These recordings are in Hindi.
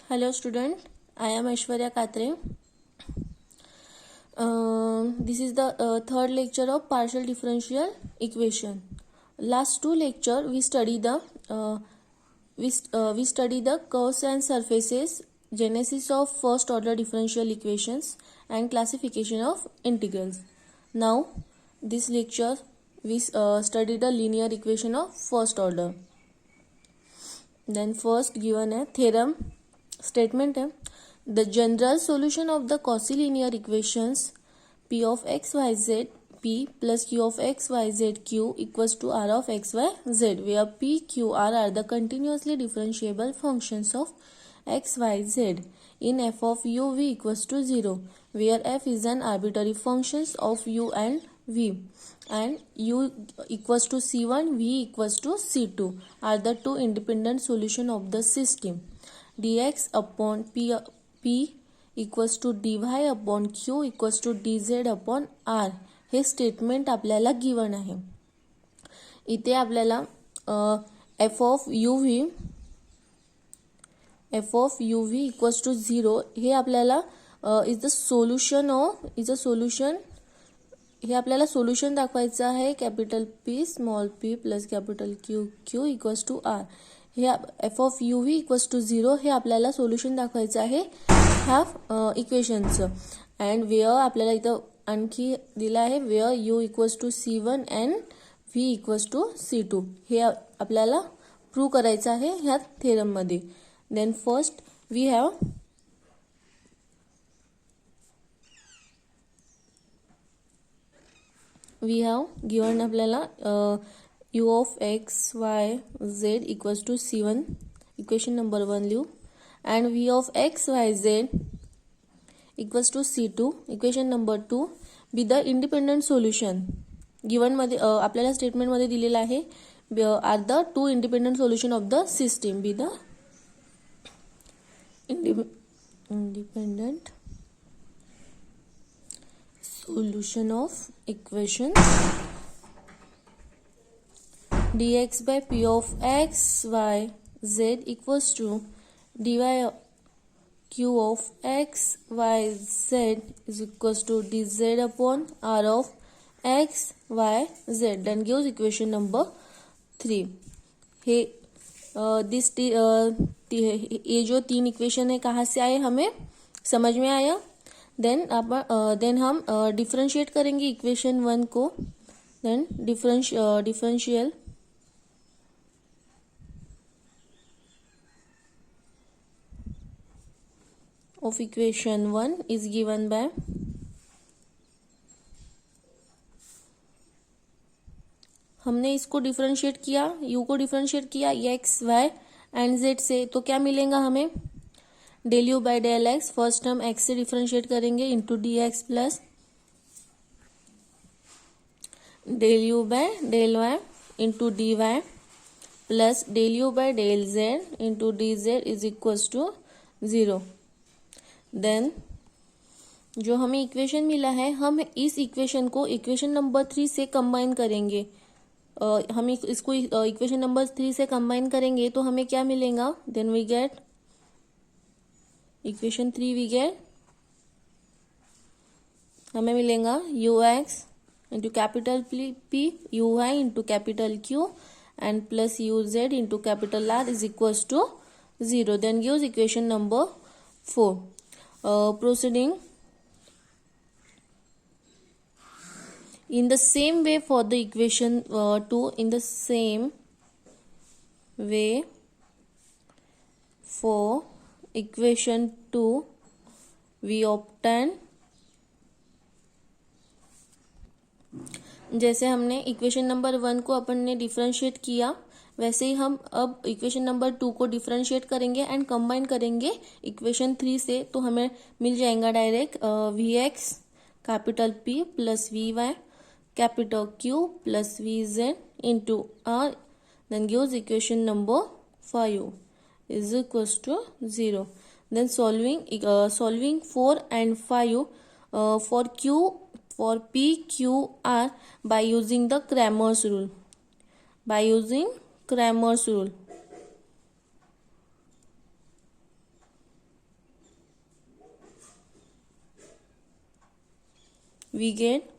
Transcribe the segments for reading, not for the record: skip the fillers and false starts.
Hello student, I am Aishwarya Katre. This is the third lecture of partial differential equation. Last two lecture we study the curves and surfaces, genesis of first order differential equations and classification of integrals. Now this lecture we study the linear equation of first order. Then first given है theorem statement है the general solution of the Cauchy linear equations p of x y z p plus q of x y z q equals to r of x y z, where p q r are the continuously differentiable functions of x y z in f of u v equals to 0, where f is an arbitrary functions of u and v, and u equals to c1 v equals to c2 are the two independent solution of the system. dx upon p equals to dy upon q equals to dz upon r हे स्टेटमेंट आपल्याला गिवन आहे. इथे आपल्याला f of u v equals to 0 हे आपल्याला इज अ सोल्युशन हे आपल्याला सोल्युशन दाखवायचं आहे. Capital P small p plus capital Q equals to R. हे f of u v equals to 0 हे आपल्याला सोल्युशन दाखवायचं आहे ह्या इक्वेशनचं. अँड वेअर आपल्याला इथं आणखी दिलं आहे where u equals to C1 and v equals to C2 हे आपल्याला प्रूव्ह करायचं आहे ह्या थेरममध्ये. Then first we have given आपल्याला u of x y z equals to c1 equation number 1 लिहू, and v of x y z equals to c2 equation number 2 be the independent solution. Given मध्ये आपल्याला स्टेटमेंट मध्ये दिलेलं आहे are the two independent solution of the system. Be the independent solution of equation dx by p of x y z equals to dy q of x y z is equals to dz upon r of x y z. Then gives equation number 3. हे ये जो तीन इक्वेशन है कहाँ से आए हमें समझ में आया. देन हम डिफरेंशिएट करेंगे इक्वेशन 1 को. Then differential of equation 1 is given by हमने इसको डिफरेंशिएट किया, u को डिफरेंशिएट किया x y एंड z से, तो क्या मिलेगा हमें del u by del x. First हम x से डिफरेंशिएट करेंगे into d x plus del u by del y into d y plus del u by del z into d z is equals to 0. Then जो हमें इक्वेशन मिला है हम इस इक्वेशन को इक्वेशन नंबर 3 से कंबाइन करेंगे. हम इसको इक्वेशन नंबर 3 से कंबाइन करेंगे तो हमें क्या मिलेगा. Then we get equation 3 we get हमें मिलेगा u x into capital P u y into capital Q and plus u z into capital R is equals to 0. Then gives equation number 4. Proceeding in the same way for the equation 2, in the same way for equation 2 we obtain, जैसे हमने इक्वेशन नंबर 1 को अपन ने डिफरेंशिएट किया वैसे ही हम अब इक्वेशन नंबर 2 को डिफरेंशिएट करेंगे एंड कंबाइन करेंगे इक्वेशन 3 से. तो हमें मिल जाएगा direct v x capital P plus v y capital Q plus v z into R. Then gives equation number 5 is equals to 0. Then solving 4 and 5 for p q r by using the Cramer's rule. Cramer's rule. We get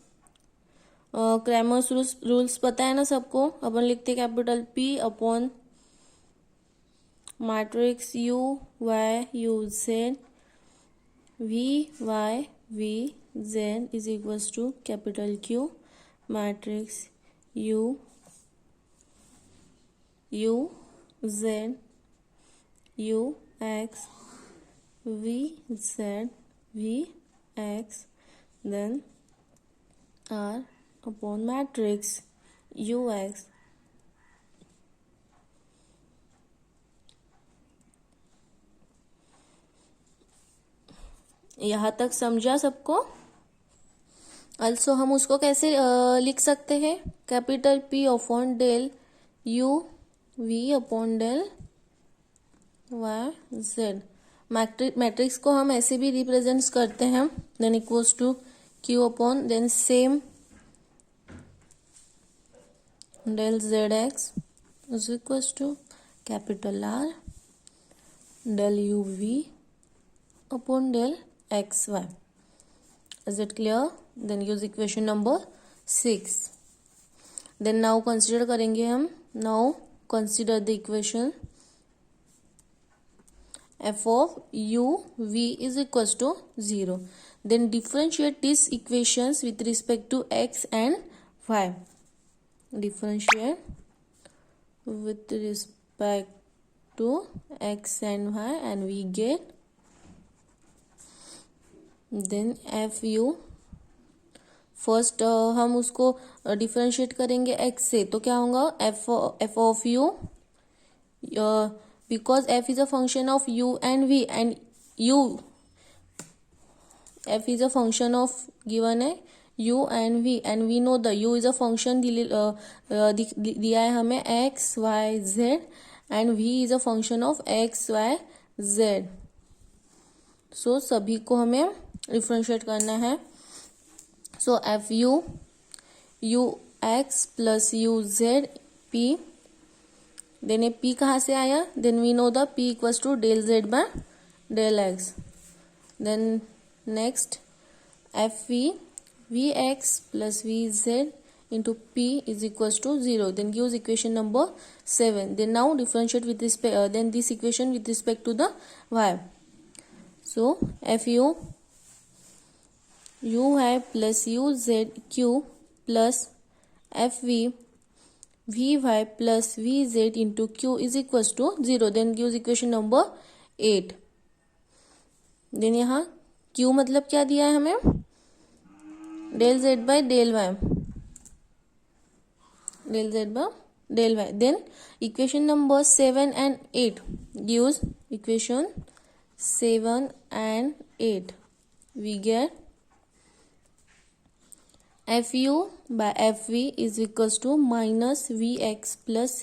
Cramer's rules पता है ना सबको, अपन लिखते capital P upon matrix u y u z v y v z is equals to capital Q matrix u u z u x v z v x then R upon matrix UX. यहाँ तक समझा सबको। also हम उसको कैसे लिख सकते हैं, capital P upon del U V upon del Y Z। Matrix को हम ऐसे भी रिप्रेजेंट करते हैं, then equals to Q upon then same del ZX is equals to capital R del UV upon del XY. Is it clear? Then use equation number 6. Then now consider करेंगे हम, now consider the equation f of u v is equals to 0. Then differentiate these equations with respect to x and y. Differentiate with respect to x and y and we get then fu. First हम उसको डिफरेंशिएट करेंगे x से, तो क्या होगा f of u because f is a function of u and v and u f is a function of given है u and we know the u is a function दिया है हमें x y z and v is a function of x y z. so सभी को हमें डिफरेंशिएट करना है. so f u x plus u z p, then ये p कहाँ से आया, then we know the p equals to del z by del x. Then next f v x plus v z into p is equals to 0. Then use equation number 7. Then now differentiate with respect then this equation with respect to the y. So f u है plus u z q plus f v y plus v z into Q is equals to 0. Then use equation number 8. Then यहाँ क्यू मतलब क्या दिया है हमें, del z by del y, del z by del y. Then equation number 7 and 8 gives equation 7 and 8 we get fu by fv is equals to minus vx plus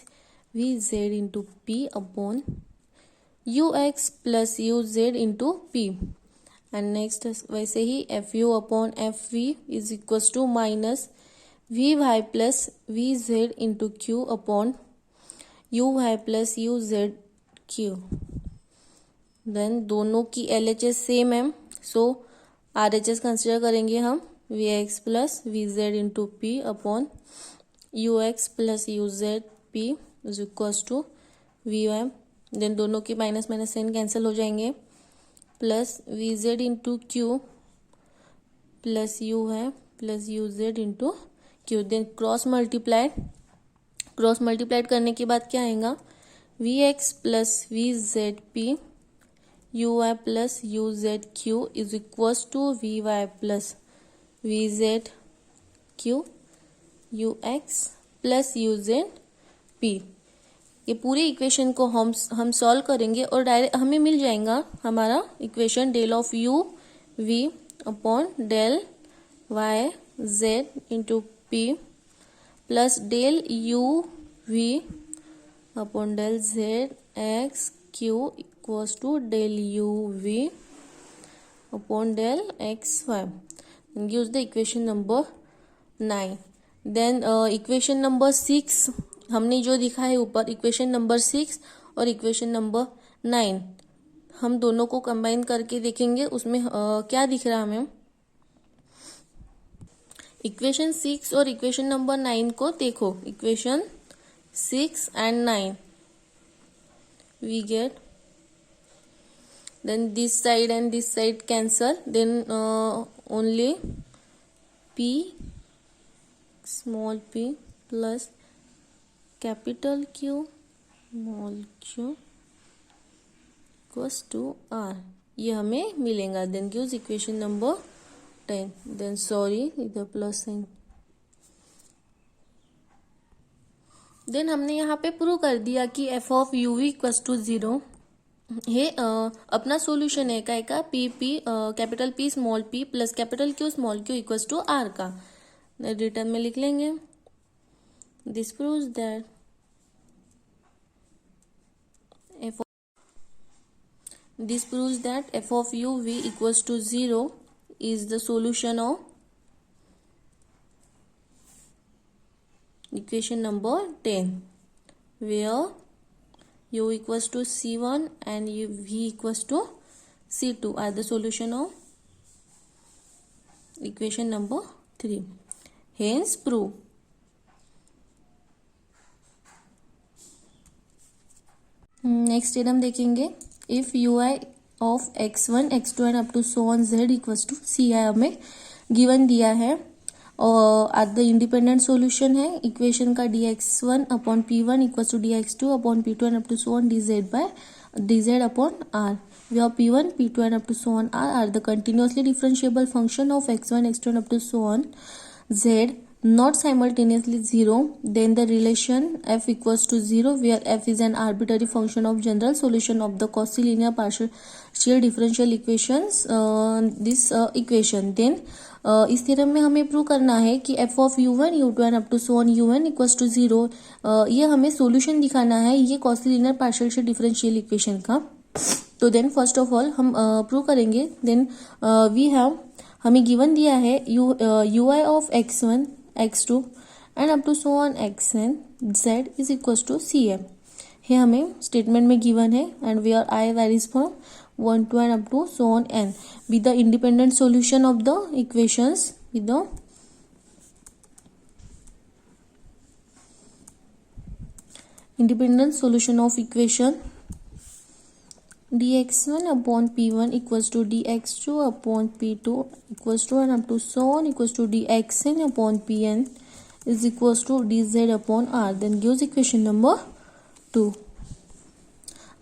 vz into p upon ux plus uz into p. And next वैसे ही f u upon f v is equals to minus v y plus v z into q upon u y plus u z q. Then दोनों की एल एच एस सेम है, so R H S consider करेंगे हम v x plus v z into p upon u x plus u z p is equals to v y. Then दोनों की माइनस माइनस साइन कैंसिल हो जाएंगे, plus v z into q plus u है plus u z into q. Then cross multiplied करने के बाद क्या आएगा, v x plus v z p u y plus u z q is equals to v y plus v z q u x plus u z p. ये पूरे इक्वेशन को हम सॉल्व करेंगे और डायरेक्ट हमें मिल जाएगा हमारा equation del of u v upon del y z into P plus del u v upon del z x Q equals to del u v upon del x y. Use the equation number 9. Then equation number 6 हमने जो दिखा है ऊपर, इक्वेशन नंबर 6 और इक्वेशन नंबर 9 हम दोनों को कंबाइन करके देखेंगे उसमें क्या दिख रहा है हमें. इक्वेशन 6 और इक्वेशन नंबर 9 को देखो. Equation 6 and 9 we get, then this side and this side cancel, then only p small p plus capital Q small q equals to r, ये हमें मिलेगा. Then gives equation number 10. Then sorry इधर प्लस साइन. देन हमने यहाँ पे प्रूव कर दिया कि f of u v equals to 0 है. अपना सॉल्यूशन है काय का P P capital P small p plus capital Q small q equals to R का. रिटर्न में लिख लेंगे. This proves that This proves that f of u v equals to 0 is the solution of equation number 10, where u equals to c1 and v equals to c2 are the solution of equation number 3. Hence prove. Next theorem देखेंगे. If u i of x1 x2 and up to so on z equals to c i हमें गिवन दिया है और एट द इंडिपेंडेंट सॉल्यूशन है इक्वेशन का dx1 upon p1 equals to dx2 upon p2 and up to so on dz by dz upon r. where p1 p2 and up to so on are the continuously differentiable function of x1 x2 and up to so on z not simultaneously 0, then the relation f equals to 0 where f is an arbitrary function of general solution of the Cauchy linear partial differential equations. This equation then इस थ्योरम में हमें प्रूव करना है कि f of u1 u2 and up to so on un equals to 0. ये हमें सॉल्यूशन दिखाना है ये Cauchy linear partial differential equation का. तो देन फर्स्ट ऑफ ऑल हम प्रूव करेंगे. देन वी हैव हमें गिवन दिया है u i of x1 x2 and up to so on xn z is equals to cm. ये हमें स्टेटमेंट में गिवन है and where i varies from 1 to and up to so on n with the independent solution of the equations with the independent solution of equation dx1 upon p1 equals to dx2 upon p2 equals to and up to so on equals to dxn upon pn is equals to dz upon r. then gives equation number 2.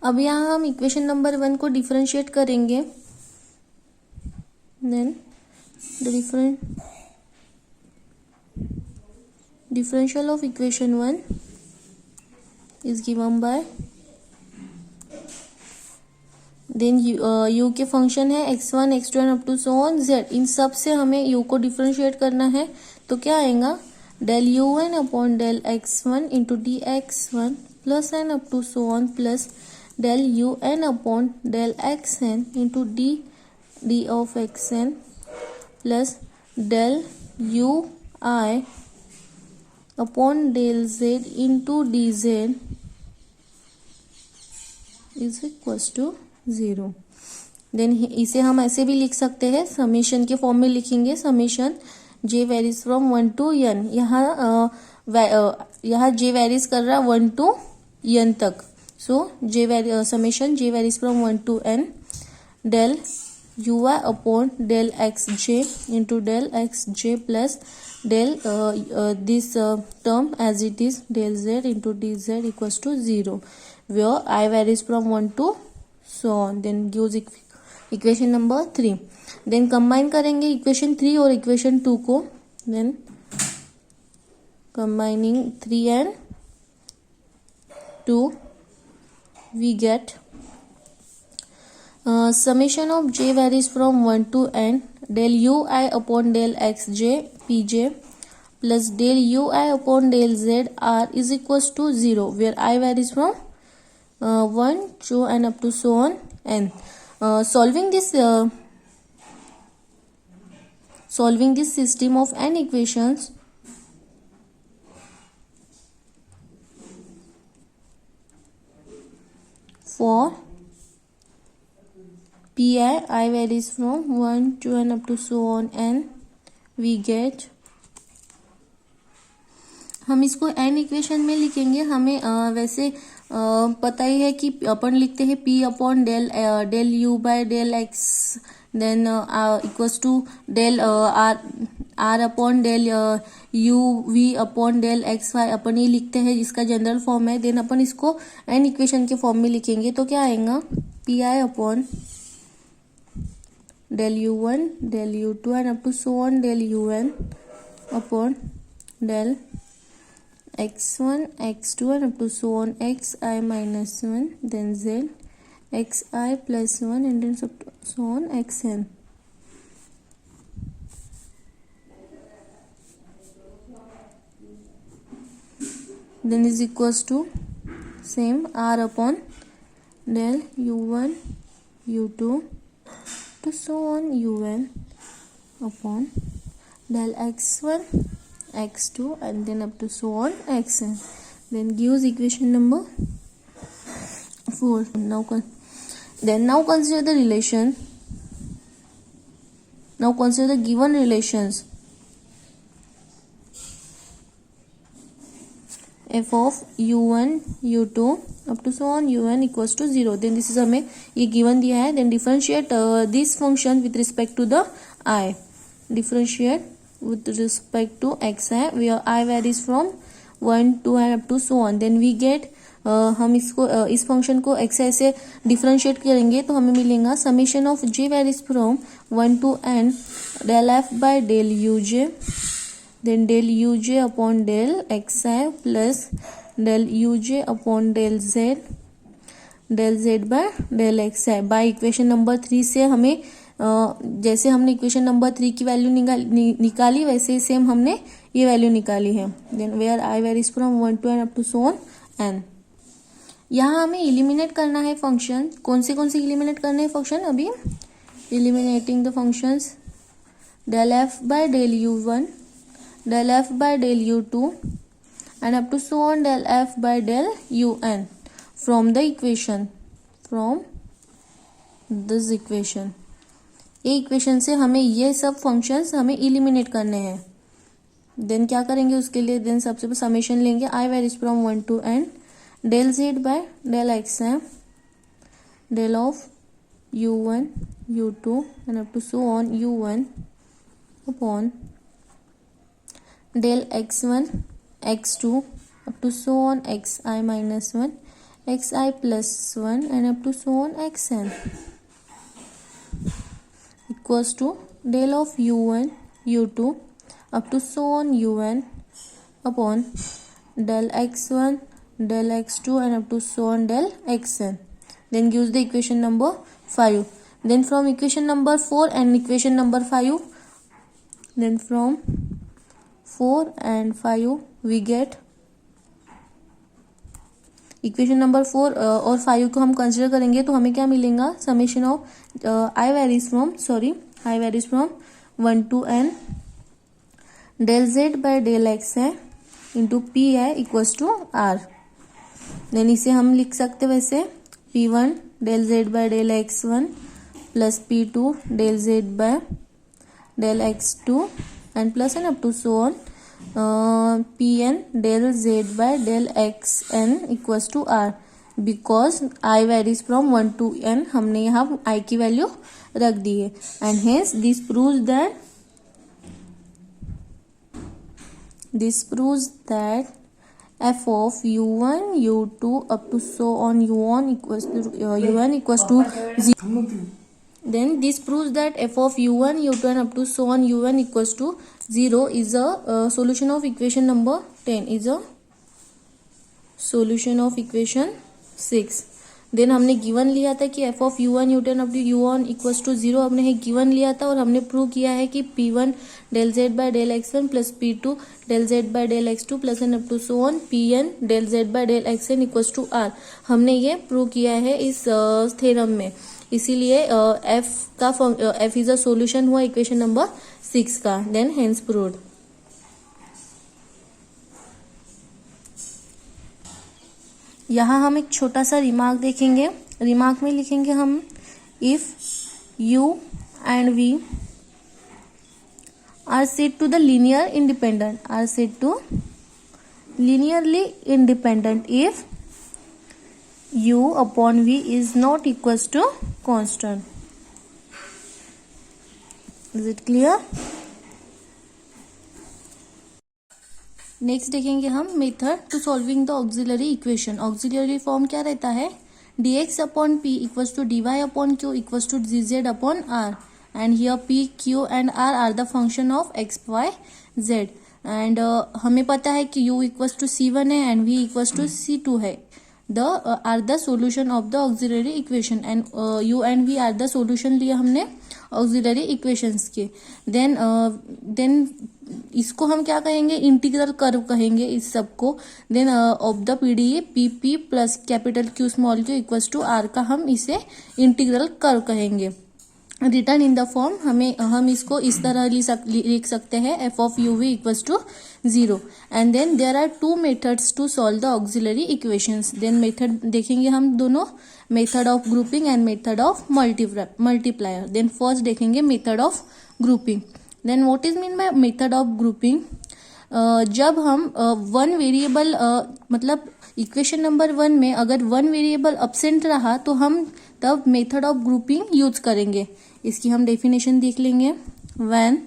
अब यहाँ हम इक्वेशन नंबर 1 को डिफरेंशिएट करेंगे. Then the differential of equation 1 is given by then u के फंक्शन है x1 x2 and up to so on z. इन सब से हमें u को डिफरेंशिएट करना है तो क्या आएगा del un upon del x1 into d x1 plus N up to so on plus del un upon del xn into d of xn plus del ui upon del z into dz is equals to 0. Then इसे हम ऐसे भी लिख सकते हैं समीशन के फॉर्म में लिखेंगे. Summation j varies from 1 to n. यहाँ j वेरीज कर रहा है 1 to n तक. So summation j varies from 1 to n del ui upon del xj into del xj plus del this term as it is del z into dz equals to 0 where I varies from 1 to so on. then gives equation number 3. then combine करेंगे equation 3 और equation 2 को. then combining 3 and 2 we get summation of j varies from 1 to n del ui upon del xj pj plus del ui upon del z r is equals to 0 where I varies from 1 to and up to so on n. Solving this system of n equations for pi I varies from 1 to and up to so on n we get हम इसको एन इक्वेशन में लिखेंगे। हमें वैसे पता ही है कि अपन लिखते हैं p upon del u by del x, then equals to del r upon del u v upon del x y, अपन ये लिखते हैं जिसका जनरल फॉर्म है। देन अपन इसको एन इक्वेशन के फॉर्म में लिखेंगे तो क्या आएगा, P i upon del u1 del u2 and up to so on del un upon del x1 x2 and up to so on xi minus 1, then z xi plus 1 and then so on xn. Then is equals to same r upon del u1 u2 to so on un upon del x1 x2 and then up to so on xn. Then gives equation number 4. Now consider the relation. Now consider the given relations. f of u1 u2 up to so on un equals to 0. Then this is हमें ये given दिया है. Then differentiate this function with respect to the I. Differentiate with respect to xi where I varies from 1 2 and up to so on. Then we get हम इसको इस फंक्शन को xi से डिफरेंशिएट करेंगे तो हमें मिलेगा summation of j varies from 1 to n del f by del uj, then del uj upon del xi plus del uj upon del z by del xi. By equation number 3 से हमें जैसे हमने इक्वेशन नंबर 3 की वैल्यू निकाली वैसे सेम हमने ये वैल्यू निकाली है. Then where i varies from 1 to n up to so on n. यहाँ हमें इलिमिनेट करना है फंक्शन. कौन से इलिमिनेट करने हैं फंक्शन, अभी eliminating the functions del f by del u1 del f by del u2 and up to so on del f by del un from the equation, from this equation. ये इक्वेशन से हमें ये सब फंक्शंस हमें इलिमिनेट करने हैं. देन क्या करेंगे उसके लिए, देन सबसे समेशन लेंगे i varies from 1 to n del z by del x है del of u1 u2 and up to so on u1 upon del x1 x2 up to so on xi minus 1 xi plus 1 and up to so on xn equals to del of u1 u2 up to so on un upon del x1 del x2 and up to so on del xn. Then gives the equation number 5. Then from equation number 4 and equation number 5, then from 4 and 5 we get equation number 4 और 5 को हम कंसिडर करेंगे तो हमें क्या मिलेगा, summation of i varies from 1 to n del z by del x है इंटू पी है इक्वल्स टू r. देन इसे हम लिख सकते वैसे p1 del z by del x1 plus p2 del z by del x2 and plus N up to so on pn del z by del xn equals to r. because I varies from 1 to n हमने यहाँ I की वैल्यू रख दी है. and hence this proves that f of u1 u2 up to so on un equals to 0. Then this proves that f of u1 u2 and up to so on un equals to 0 is a solution of equation number 10, is a solution of equation 6. Then हमने गिवन लिया था कि f of u1 u2 up to u1 equals to 0 हमने ये गिवन लिया था और हमने प्रूव किया है कि p1 del z by del x1 plus p2 del z by del x2 plus N up to so on pn del z by del xn equals to r. हमने ये प्रूव किया है इस थ्योरम में. इसीलिए f इज अ सॉल्यूशन हुआ इक्वेशन नंबर 6 का. Then hence proved. यहाँ हम एक छोटा सा रिमार्क देखेंगे. रिमार्क में लिखेंगे हम if u and v are set to the linear independent, are set to linearly independent if u upon v is not equals to constant. Is it clear? Next देखेंगे हम method to solving the auxiliary equation. Auxiliary form क्या रहता है? dx upon p equals to dy upon q equals to dz upon r, and here p, q and r are the function of x, y, z. And हमें पता है कि u इक्वल्स टू c1 है and v equals to c2 है. Are the solution of the auxiliary equation, and u and v are the solution लिए हमने ऑक्सिलरी इक्वेशंस के. देन इसको हम क्या कहेंगे? इंटीग्रल कर्व कहेंगे इस सबको. Then of the PDE P p plus capital Q small q equals to R का हम इसे इंटीग्रल कर्व कहेंगे. रिटर्न इन द फॉर्म हम इसको इस तरह लिख सकते हैं F of u v equals to 0. And then there are two methods to solve the auxiliary equations. Then method देखेंगे हम दोनों, method of grouping and method of multiplier. Then first देखेंगे method of grouping. Then what is mean by method of grouping? जब हम वन वेरिएबल मतलब इक्वेशन नंबर 1 में अगर वन वेरिएबल अब्सेंट रहा तो हम तब मेथड ऑफ ग्रुपिंग यूज करेंगे. इसकी हम डेफिनेशन देख लेंगे. When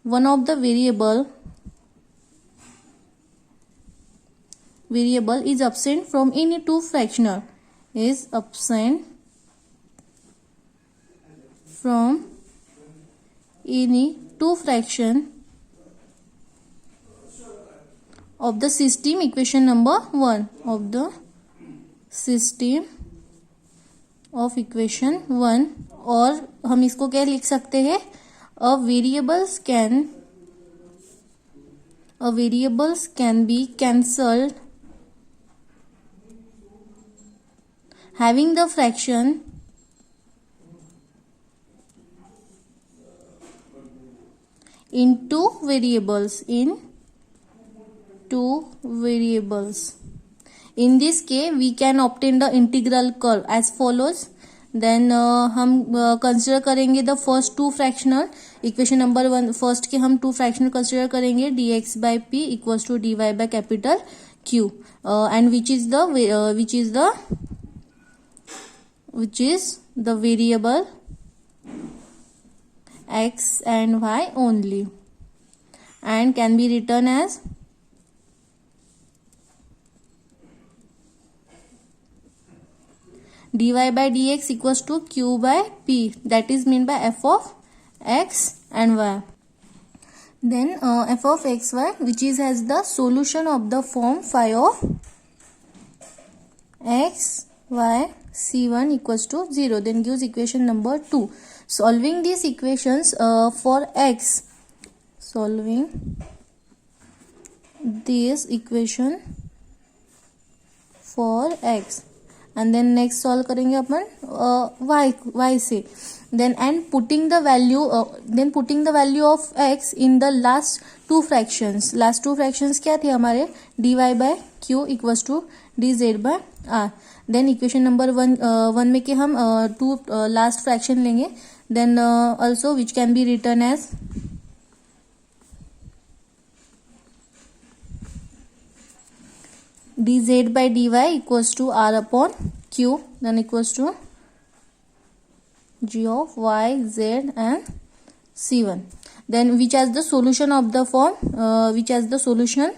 one of the variable is absent from any two fractional, is absent from any two fraction of the system, equation number 1 of the system of equation 1. और हम इसको क्या लिख सकते हैं? variables can be cancelled having the fraction in two variables. In this case we can obtain the integral curve as follows. Then हम कंसिडर करेंगे the first two fractional. Equation number 1 first के हम टू फ्रैक्शनल कंसिडर करेंगे dx by p equals to dy by capital q, and which is the variable x and y only, and can be written as dy by dx equals to q by p, that is mean by f of x and y. Then f of x y, which is has the solution of the form phi of x y c1 equals to 0, then gives equation number 2. Solving these equations for x, solving this equation for x, and then next solve करेंगे अपन y से. then putting the value of x in the last two fractions. क्या थे हमारे? dy by q equals to dz by r. then equation number 1 में के हम टू लास्ट फ्रैक्शन लेंगे. then also which can be written as dz by dy equals to r upon q, then equals to g of y, z and c1. then which has the solution of the form, which has the solutions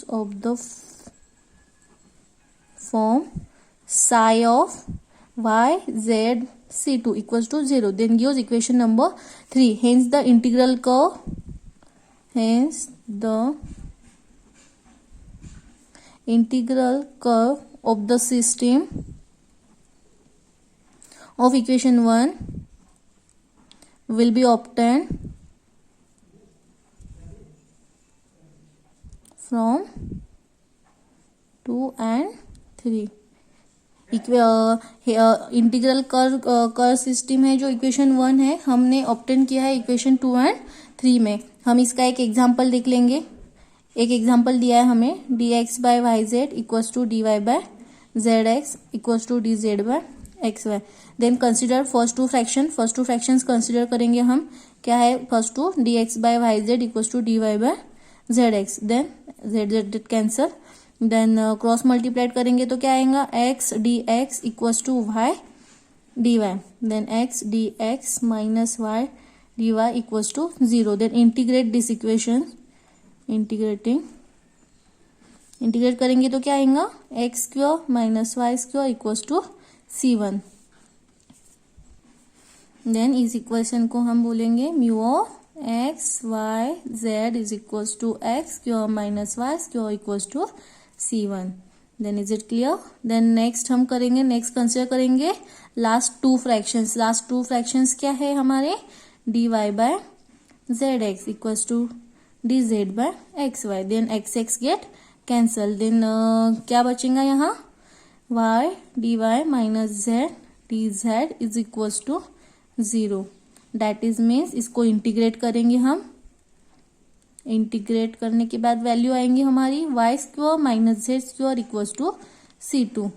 of the form psi of y, z, c2 equals to 0, then gives equation number 3. hence the integral curve of the system of equation 1 will be obtained from 2 and 3. Integral curve system है जो इक्वेशन 1 है, हमने ऑब्टेन किया है इक्वेशन 2 एंड 3 में. हम इसका एक एग्जांपल देख लेंगे. एक एग्जांपल दिया है हमें dx by y z equals to dy bye z x equals to dz by x y. Then consider first two fractions consider करेंगे हम. क्या है first two d x by y z equals to d y by z x, then z z cancel, then cross multiplied करेंगे तो क्या आएगा x d x equals to y d y, then x d x minus y d Y equals to 0, then integrate this equation, integrate करेंगे तो क्या आएगा x square minus y square equals to C1, then इस इक्वेशन को हम बोलेंगे mu of x y z is equals to x square minus y square equals to C1, then is it clear. Then next हम करेंगे, नेक्स्ट कंसिडर करेंगे लास्ट टू फ्रैक्शंस क्या है हमारे dy bye z x equals to d z by x y, then x x get cancel, देन क्या बचेगा यहाँ y dy minus z d z is equals to 0, that is means इसको इंटीग्रेट करेंगे हम, इंटीग्रेट करने के बाद वैल्यू आएंगी हमारी y square minus z square equals to C2,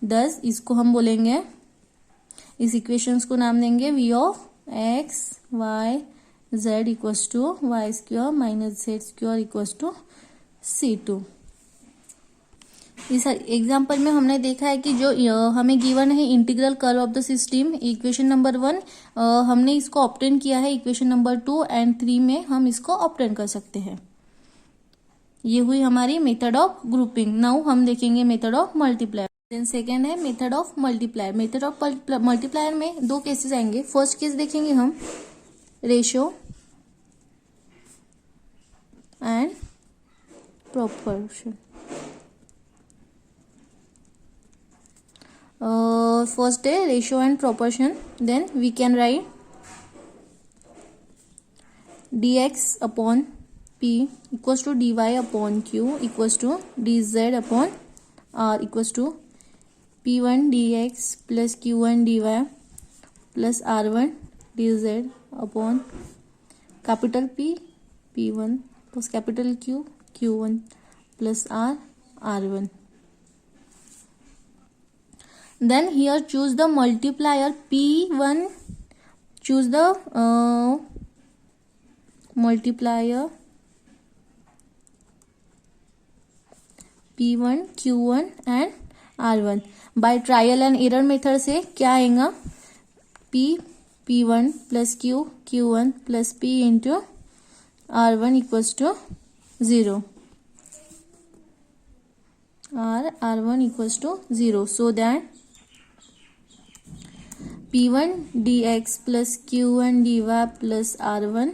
thus इसको हम बोलेंगे, इस इक्वेशंस को नाम देंगे v of x y z equals to y square minus z square equals to C2। इस एग्जाम्पल में हमने देखा है कि जो हमें गिवन है integral curve of the system, equation number 1 हमने इसको ऑब्टेन किया है, इक्वेशन नंबर 2 एंड 3 में हम इसको ऑब्टेन कर सकते हैं। ये हुई हमारी मेथड ऑफ ग्रुपिंग। नाउ हम देखेंगे method of multiplier. Then second है method of multiplier. Method of multiplier में दो केसेस आएंगे। फर्स्ट केस देखेंगे हम रेशियो एंड प्रोपोर्शन। First है ratio and proportion, then we can write dx upon p equals to dy upon q equals to dz upon r equals to p1 dx plus q1 dy plus r1 dz upon capital P p1 plus capital Q q1 plus r r1. Then here choose the multiplier P1, choose the multiplier P1, Q1 and R1. By trial and error method से क्या आएगा P1 plus Q1 plus P into R1 equals to 0. R1 equals to 0. So that P1 dx plus Q1 dy plus R1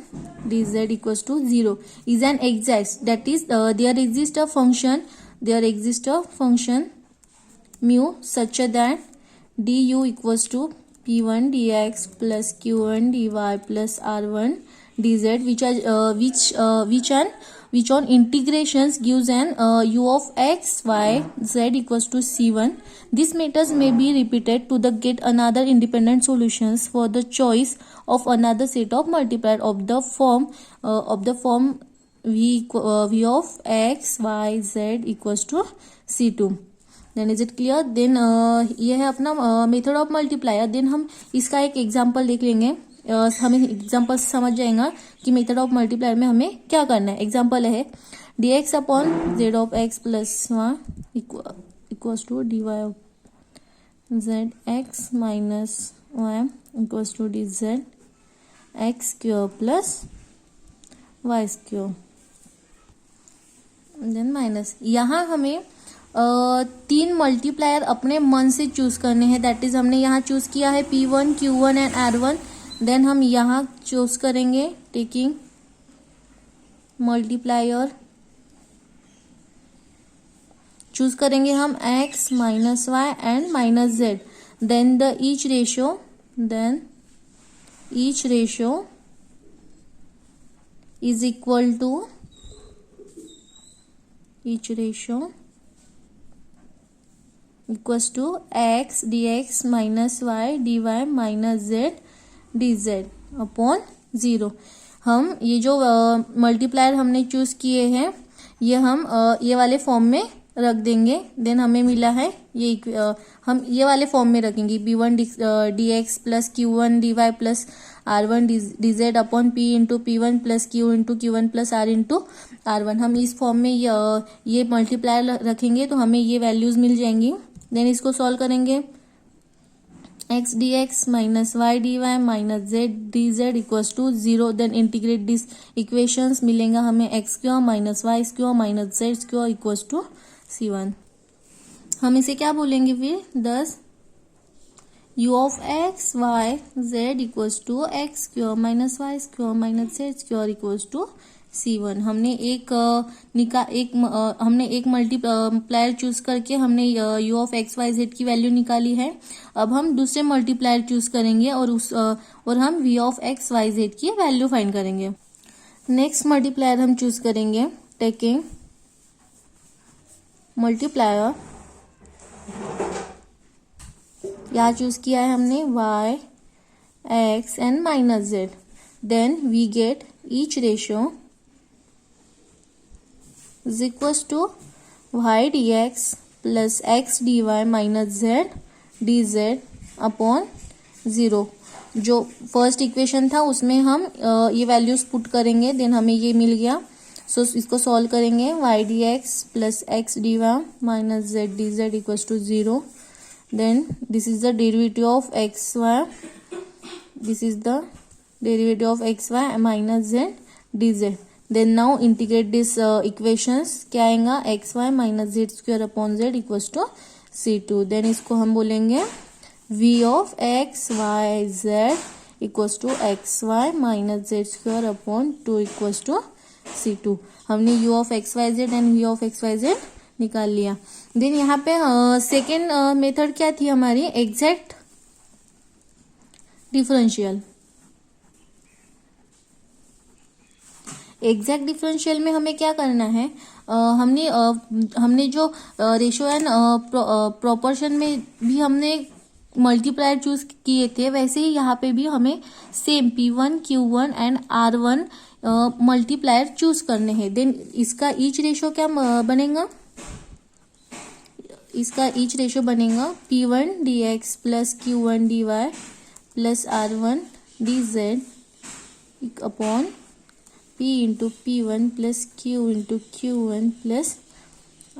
dz equals to 0 is an exact, that is there exists a function mu such that du equals to P1 dx plus Q1 dy plus R1 dz which on integrations gives an u of x y z equals to C1. This methods may be repeated to the get another independent solutions for the choice of another set of multiplier of the form v of x y z equals to C2. Then is it clear? Then ये है अपना मेथड ऑफ मल्टीप्लायर. देन हम इसका एक एग्जांपल देख लेंगे. हमें एग्जांपल से समझ जाएगा कि मेथड ऑफ मल्टीप्लायर में हमें क्या करना है. एग्जांपल है dx upon z of x plus one equals to dy of z x minus one equals to d z x square plus y square, then minus. यहाँ हमें 3 मल्टीप्लायर अपने मन से चूज करने हैं. दैट इज हमने यहाँ चूज किया है P1, Q1 and R1. Then हम यहाँ चूज करेंगे टेकिंग मल्टीप्लायर, चूज करेंगे हम x minus y and minus z. Then the each ratio is equal to equals to x dx minus y dy minus z dz upon 0. हम ये जो मल्टीप्लायर हमने चूज किए हैं ये हम ये वाले फॉर्म में रख देंगे. देन हमें मिला है ये हम ये वाले फॉर्म में रखेंगे P1 dx plus Q1 dy plus r1 dz upon p into p1 plus q into q1 plus r into r1। हम इस फॉर्म में ये मल्टीप्लायर रखेंगे तो हमें ये वैल्यूज मिल जाएंगी। देन इसको सॉल्व करेंगे, x dx minus y dy minus z dz equals to 0। Then integrate this equations, मिलेगा हमें x square minus y square minus z square equals to c1। हम इसे क्या बोलेंगे फिर, thus u of x y z equals to x square minus y square minus z square equals to c1। हमने एक मल्टीप्लायर चूज करके हमने u of x y z की वैल्यू निकाली है। अब हम दूसरे मल्टीप्लायर चूज करेंगे और हम v of x y z की वैल्यू फाइंड करेंगे। नेक्स्ट मल्टीप्लायर हम चूज करेंगे, टेकिंग मल्टीप्लायर, यहाँ चूज किया है हमने y x and minus z। Then we get each ratio is equals to y dx plus x dy minus z dz upon 0। जो फर्स्ट इक्वेशन था उसमें हम ये वैल्यूज पुट करेंगे, देन हमें ये मिल गया। सो इसको सॉल्व करेंगे, y dx plus x dy minus z dz equals to 0। Then this is the derivative of x y, this is the derivative of x y minus z dz। Then now integrate this equations, क्या आएगा, x y minus z square upon z equals to c2। Then इसको हम बोलेंगे v of x y z equals to x y minus z square upon 2 equals to c2। हमने u of x y z and v of x y z निकाल लिया। देन यहाँ पे सेकेंड मेथड क्या थी हमारी, एग्जैक्ट डिफरेंशियल। एग्जैक्ट डिफरेंशियल में हमें क्या करना है, हमने जो रेशियो एंड प्रोपोर्शन में भी हमने मल्टीप्लायर चूज किए थे, वैसे ही यहाँ पे भी हमें same p1 q1 and r1 multiplier choose करने हैं। देन इसका ईच रेशियो क्या बनेगा, इसका ईच रेशियो बनेगा p1 dx plus q1 dy plus r1 dz upon p into p1 plus q into q1 plus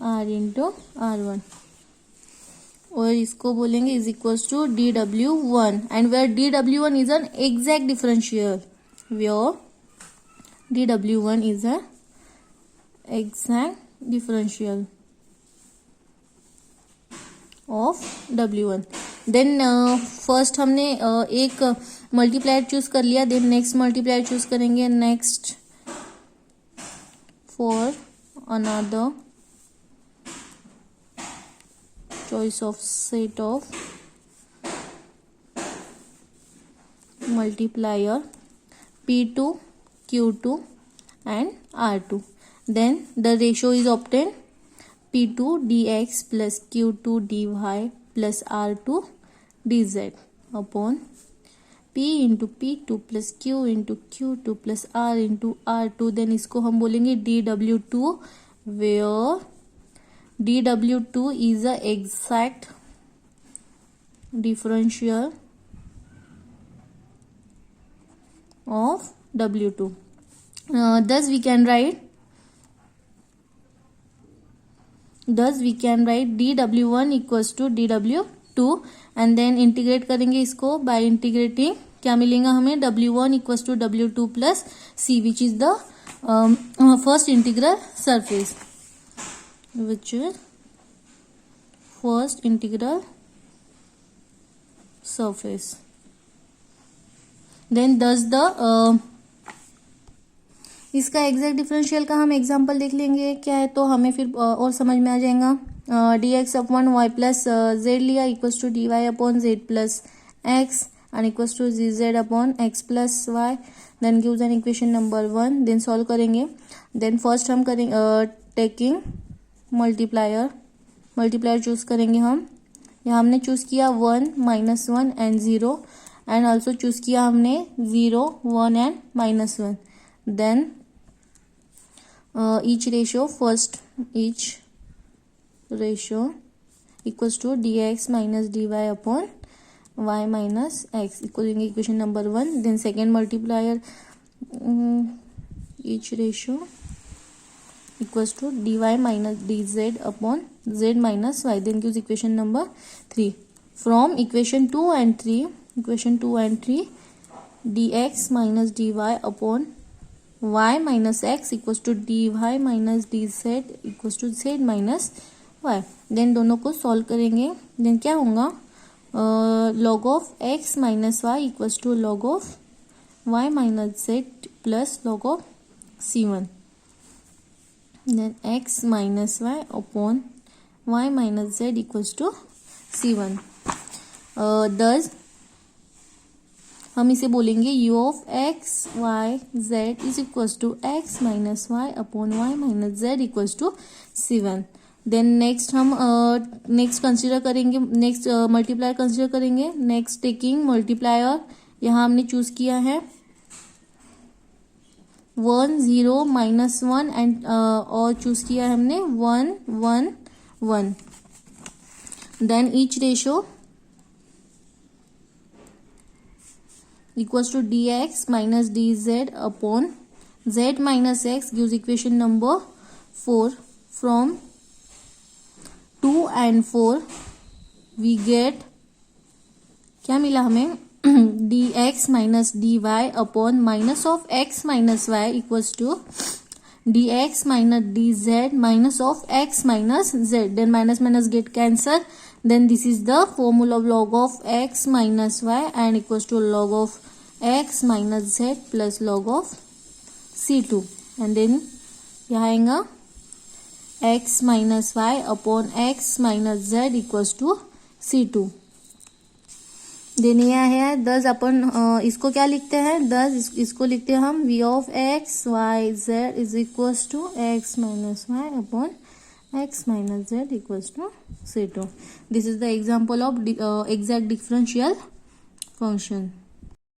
r into r1, और इसको बोलेंगे is equals to dw1 and where dw1 is an exact differential, where dw1 is an exact differential of w1। Then first हमने एक मल्टीप्लायर चूज कर लिया, देन नेक्स्ट मल्टीप्लायर चूज करेंगे, next for another choice of set of multiplier p2 q2 and r2। then the ratio is obtained p2 dx plus q2 dy plus r2 dz upon p into p2 plus q into q2 plus r into r2। then इसको हम बोलेंगे dw2 where dw2 is a exact differential of w2। thus we can write dw1 equals to dw2 and then integrate करेंगे इसको, by integrating क्या मिलेगा हमें, w1 equals to w2 plus c which is the first integral surface, which is first integral surface। then thus the इसका एग्जैक्ट डिफरेंशियल का हम एग्जांपल देख लेंगे क्या है, तो हमें फिर और समझ में आ जाएगा। dx upon y plus z लिया equals to dy upon z plus x and equals to z upon x plus y. Then gives an equation number 1। Then solve करेंगे। देन फर्स्ट हम करेंगे टेकिंग मल्टीप्लायर चूज करेंगे हम। यहाँ हमने चूज किया 1 -1 एंड 0 एंड ऑल्सो चूज किया हमने 0 1 and -1। Then each ratio equals to dx minus dy upon y minus x equal equation number 1. Then second multiplier, each ratio equals to dy minus dz upon z minus y. Then gives equation number 3. From equation 2 and 3 dx minus dy upon y minus x equals to dy minus dz equals to z minus y. Then दोनों को सॉल्व करेंगे. देन क्या होगा, log of x minus y equals to log of y minus z plus log of c1. Then x minus y upon y minus z equals to c1. Thus हम इसे बोलेंगे u of x y z is equals to x minus y upon y minus z equals to c1. Then next हम नेक्स्ट कंसिडर करेंगे, नेक्स्ट मल्टीप्लायर कंसिडर करेंगे. नेक्स्ट टेकिंग मल्टीप्लायर, यहाँ हमने चूज किया है 1 0 माइनस 1 एंड और चूज किया है हमने 1 1 1. Then each ratio equals to dx minus dz upon z minus x gives equation number 4. From 2 and 4 we get क्या मिला हमें dx minus dy upon minus of x minus y equals to dx minus dz minus of x minus z. Then minus minus get cancel. Then this is the formula of log of x minus y and equals to log of x minus z plus log of c2. And then यहाँ आएगा x minus y upon x minus z equals to c2. Then यह है 10. अपन इसको क्या लिखते हैं, 10 इसको लिखते हैं हम v of x y z is equals to x minus y upon x minus z equals to c2. This is the example of exact differential function.